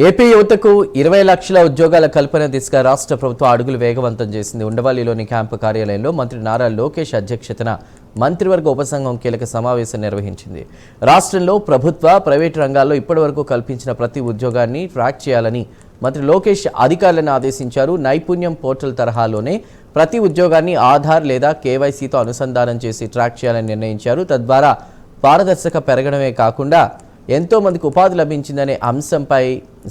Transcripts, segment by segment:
AP యువతకు 20 లక్షల ఉద్యోగాల కల్పన దిశగా రాష్ట్ర ప్రభుత్వం అడుగులు వేగవంతం చేసింది. ఉండవల్లిలోని క్యాంపు కార్యాలయంలో మంత్రి నారా లోకేష్ అధ్యక్షతన మంత్రివర్గ ఉపసంఘం కీలక సమావేశం నిర్వహించింది. రాష్ట్రంలో ప్రభుత్వ, ప్రైవేటు రంగాల్లో ఇప్పటివరకు కల్పించిన ప్రతి ఉద్యోగాన్ని ట్రాక్ చేయాలని మంత్రి లోకేష్ అధికారులను ఆదేశించారు. నైపుణ్యం పోర్టల్ తరహాలోనే ప్రతి ఉద్యోగాన్ని ఆధార్ లేదా కేవైసీతో అనుసంధానం చేసి ట్రాక్ చేయాలని నిర్ణయించారు. తద్వారా పారదర్శక పెరగడమే కాకుండా ఎంతో మందికి ఉపాధి లభించిందనే అంశంపై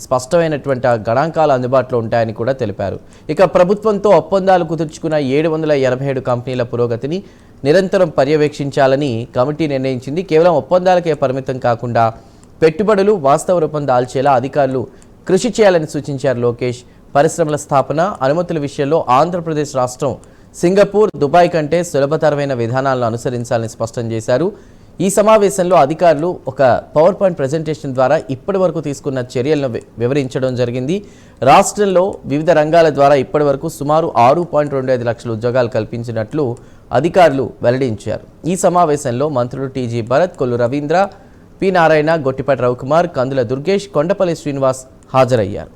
స్పష్టమైనటువంటి గణాంకాలు అందుబాటులో ఉంటాయని కూడా తెలిపారు. ఇక ప్రభుత్వంతో ఒప్పందాలు కుదుర్చుకున్న 787 కంపెనీల పురోగతిని నిరంతరం పర్యవేక్షించాలని కమిటీ నిర్ణయించింది. కేవలం ఒప్పందాలకే పరిమితం కాకుండా పెట్టుబడులు వాస్తవ రూపం దాల్చేలా అధికారులు కృషి చేయాలని సూచించారు లోకేష్. పరిశ్రమల స్థాపన, అనుమతుల విషయంలో ఆంధ్రప్రదేశ్ రాష్ట్రం సింగపూర్, దుబాయ్ కంటే సులభతరమైన విధానాలను అనుసరించాలని స్పష్టం చేశారు. ఈ సమావేశంలో అధికారులు ఒక పవర్ పాయింట్ ప్రెజెంటేషన్ ద్వారా ఇప్పటి వరకు తీసుకున్న చర్యలను వివరించడం జరిగింది. రాష్ట్రంలో వివిధ రంగాల ద్వారా ఇప్పటి వరకు సుమారు 6.25 లక్షల ఉద్యోగాలు కల్పించినట్లు అధికారులు వెల్లడించారు. ఈ సమావేశంలో మంత్రులు టీజీ భరత్, కొల్లు రవీంద్ర, పి నారాయణ, గొట్టిపాటి రవికుమార్, కందుల దుర్గేష్, కొండపల్లి శ్రీనివాస్ హాజరయ్యారు.